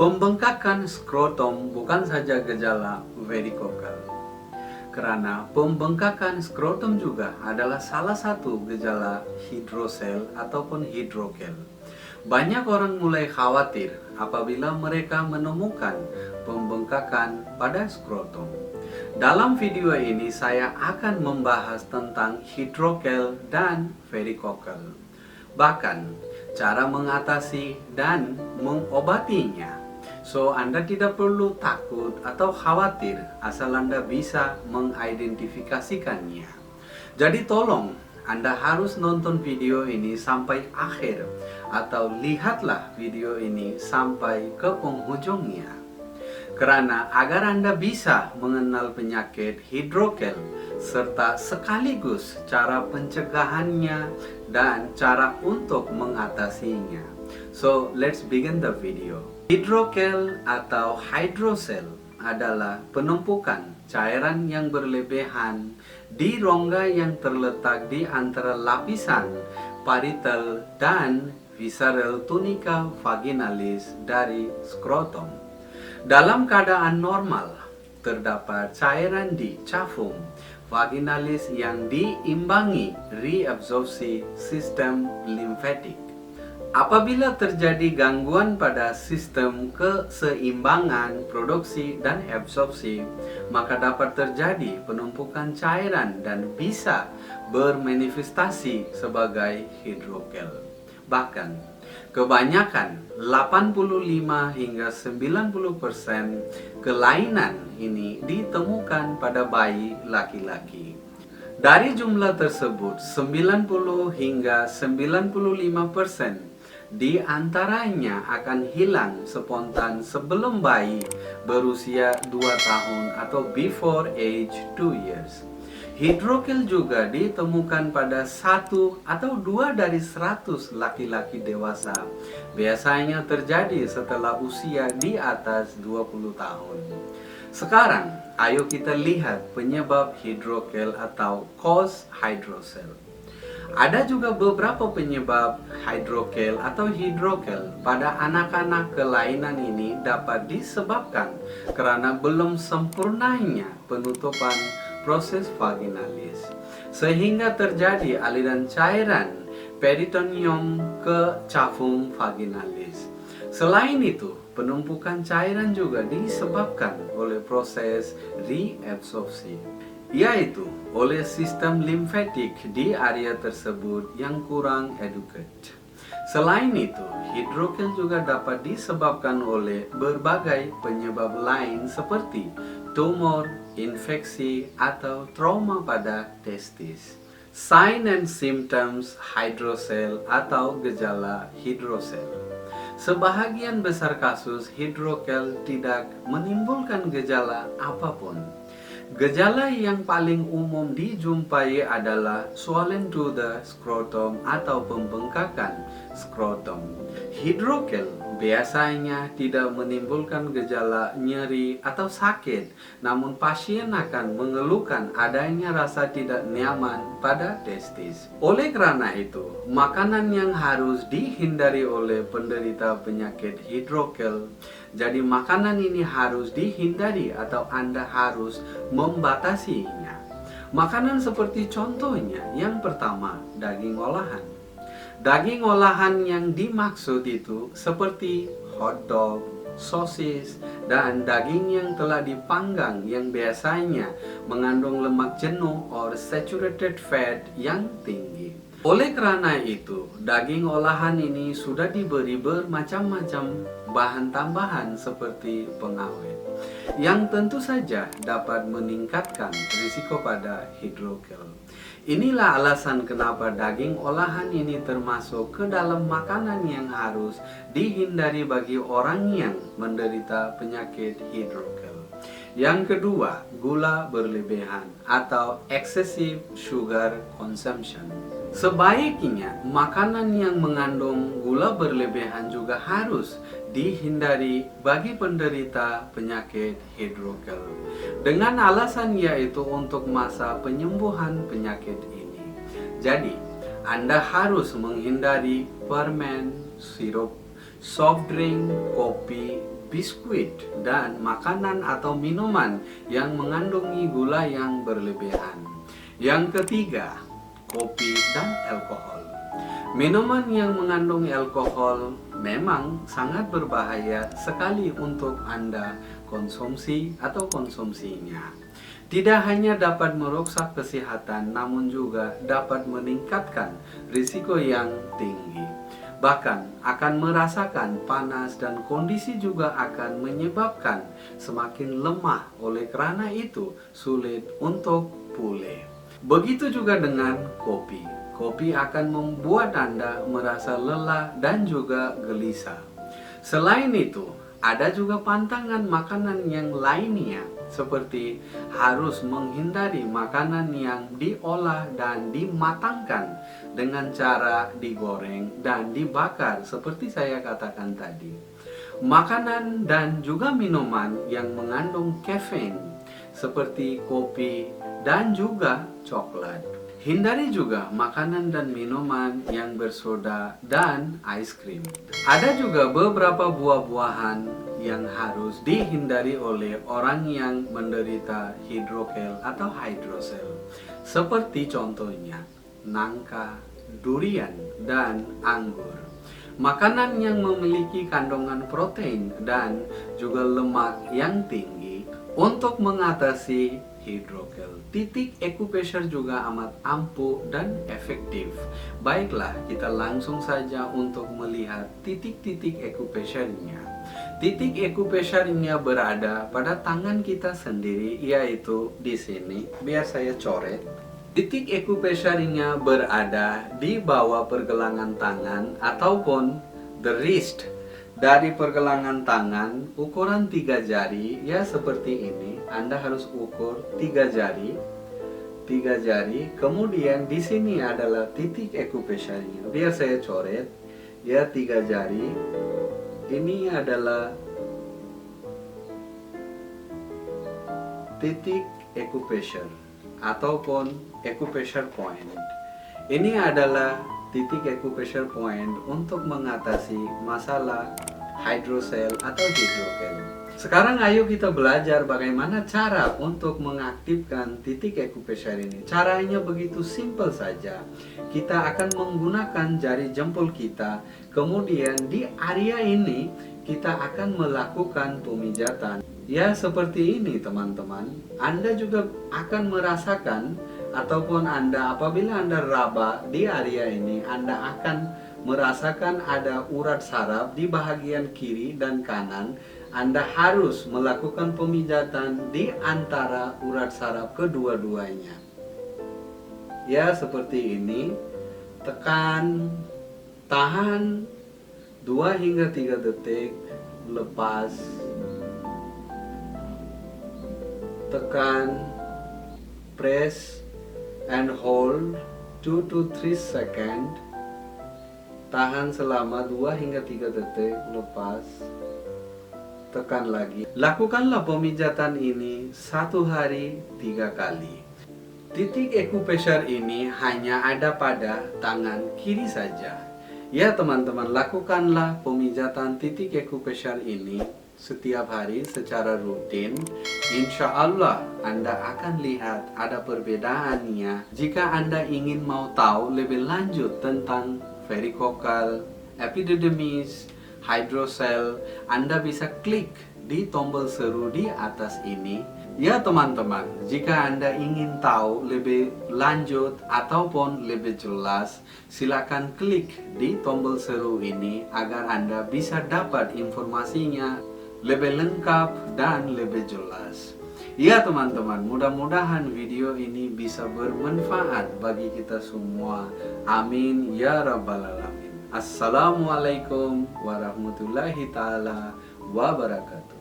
Pembengkakan skrotum bukan saja gejala varicocele, karena pembengkakan skrotum juga adalah salah satu gejala hidrocele ataupun hidrokel. Banyak orang mulai khawatir apabila mereka menemukan pembengkakan pada skrotum. Dalam video ini saya akan membahas tentang hidrokel dan varicocele, bahkan cara mengatasi dan mengobatinya. So, Anda tidak perlu takut atau khawatir asal Anda bisa mengidentifikasikannya. Jadi tolong, Anda harus nonton video ini sampai akhir atau lihatlah video ini sampai ke penghujungnya. Karena agar Anda bisa mengenal penyakit hidrokel serta sekaligus cara pencegahannya dan cara untuk mengatasinya. So, let's begin the video. Hidrokel atau hydrocele adalah penumpukan cairan yang berlebihan di rongga yang terletak di antara lapisan parietal dan visceral tunica vaginalis dari skrotum. Dalam keadaan normal, terdapat cairan di cavum vaginalis yang diimbangi reabsorpsi sistem limfatik. Apabila terjadi gangguan pada sistem keseimbangan produksi dan absorpsi, maka dapat terjadi penumpukan cairan dan bisa bermanifestasi sebagai hidrokel. Bahkan, kebanyakan 85 hingga 90% kelainan ini ditemukan pada bayi laki-laki. Dari jumlah tersebut, 90 hingga 95% di antaranya akan hilang spontan sebelum bayi berusia 2 tahun atau before age 2 years. Hidrokel juga ditemukan pada 1 atau 2 dari 100 laki-laki dewasa. Biasanya terjadi setelah usia di atas 20 tahun. Sekarang, ayo kita lihat penyebab hidrokel atau cause hydrocele. Ada juga beberapa penyebab hidrokel atau hidrokel pada anak-anak. Kelainan ini dapat disebabkan karena belum sempurnanya penutupan proses vaginalis, sehingga terjadi aliran cairan peritoneum ke cavum vaginalis. Selain itu, penumpukan cairan juga disebabkan oleh proses reabsorpsi, yaitu oleh sistem limfatik di area tersebut yang kurang educate. Selain itu, hidrokel juga dapat disebabkan oleh berbagai penyebab lain seperti tumor, infeksi, atau trauma pada testis. Sign and symptoms hydrocele atau gejala hidrocele. Sebahagian besar kasus hidrokel tidak menimbulkan gejala apapun. Gejala yang paling umum dijumpai adalah swollen to the scrotum atau pembengkakan skrotum. Hidrokel biasanya tidak menimbulkan gejala nyeri atau sakit, namun pasien akan mengeluhkan adanya rasa tidak nyaman pada testis. Oleh karena itu, makanan yang harus dihindari oleh penderita penyakit hidrokel. Jadi makanan ini harus dihindari atau Anda harus membatasinya. Makanan seperti contohnya, yang pertama, daging olahan. Daging olahan yang dimaksud itu seperti hotdog, sosis, dan daging yang telah dipanggang yang biasanya mengandung lemak jenuh atau saturated fat yang tinggi. Oleh karena itu, daging olahan ini sudah diberi bermacam-macam bahan tambahan seperti pengawet, yang tentu saja dapat meningkatkan risiko pada hidrokel. Inilah alasan kenapa daging olahan ini termasuk ke dalam makanan yang harus dihindari bagi orang yang menderita penyakit hidrokel. Yang kedua, gula berlebihan atau excessive sugar consumption. Sebaiknya makanan yang mengandung gula berlebihan juga harus dihindari bagi penderita penyakit hidrokel, dengan alasan yaitu untuk masa penyembuhan penyakit ini. Jadi, Anda harus menghindari permen, sirup, soft drink, kopi, biskuit, dan makanan atau minuman yang mengandungi gula yang berlebihan. Yang ketiga, kopi dan alkohol. Minuman yang mengandung alkohol memang sangat berbahaya sekali untuk Anda konsumsi atau konsumsinya. Tidak hanya dapat merusak kesehatan, namun juga dapat meningkatkan risiko yang tinggi. Bahkan akan merasakan panas dan kondisi juga akan menyebabkan semakin lemah, oleh karena itu sulit untuk pulih. Begitu juga dengan kopi. Kopi akan membuat Anda merasa lelah dan juga gelisah. Selain itu, ada juga pantangan makanan yang lainnya, seperti harus menghindari makanan yang diolah dan dimatangkan dengan cara digoreng dan dibakar seperti saya katakan tadi. Makanan dan juga minuman yang mengandung kafein seperti kopi dan juga coklat. Hindari juga makanan dan minuman yang bersoda dan es krim. Ada juga beberapa buah-buahan yang harus dihindari oleh orang yang menderita hidrokel atau hidrosel. Seperti contohnya nangka, durian, dan anggur. Makanan yang memiliki kandungan protein dan juga lemak yang tinggi untuk mengatasi hidrokel. Titik acupressure juga amat ampuh dan efektif. Baiklah, kita langsung saja untuk melihat titik-titik acupressure-nya. Titik acupressure-nya berada pada tangan kita sendiri, yaitu di sini. Biar saya coret. Titik acupressure-nya berada di bawah pergelangan tangan ataupun the wrist. Dari pergelangan tangan, ukuran 3 jari, ya seperti ini. Anda harus ukur 3 jari. 3 jari. Kemudian di sini adalah titik acupressure-nya. Biar saya coret. Ya, 3 jari. Ini adalah titik acupressure ataupun acupressure point. Ini adalah titik acupressure point untuk mengatasi masalah hidrosel atau hidrokel. Sekarang ayo kita belajar bagaimana cara untuk mengaktifkan titik acupressure ini. Caranya begitu simpel saja. Kita akan menggunakan jari jempol kita. Kemudian di area ini kita akan melakukan pemijatan. Ya, seperti ini teman-teman. Anda juga akan merasakan ataupun apabila Anda raba di area ini, Anda akan merasakan ada urat saraf di bahagian kiri dan kanan. Anda harus melakukan pemijatan di antara urat saraf kedua-duanya. Ya, seperti ini. Tekan, tahan 2 hingga 3 detik, lepas. Tekan, press and hold 2 to 3 second. Tahan selama 2 hingga 3 detik, lepas. Tekan lagi. Lakukanlah pemijatan ini 1 hari 3 kali. Titik acupressure ini hanya ada pada tangan kiri saja. Ya teman-teman, lakukanlah pemijatan titik acupressure ini setiap hari secara rutin. Insya Allah Anda akan lihat ada perbedaannya. Jika Anda ingin mau tahu lebih lanjut tentang varicocele, epididymis, hidrosel, Anda bisa klik di tombol seru di atas ini. Ya teman-teman, jika Anda ingin tahu lebih lanjut ataupun lebih jelas, silakan klik di tombol seru ini agar Anda bisa dapat informasinya lebih lengkap dan lebih jelas. Ya teman-teman, mudah-mudahan video ini bisa bermanfaat bagi kita semua. Amin ya rabbal alamin. Assalamualaikum warahmatullahi taala wabarakatuh.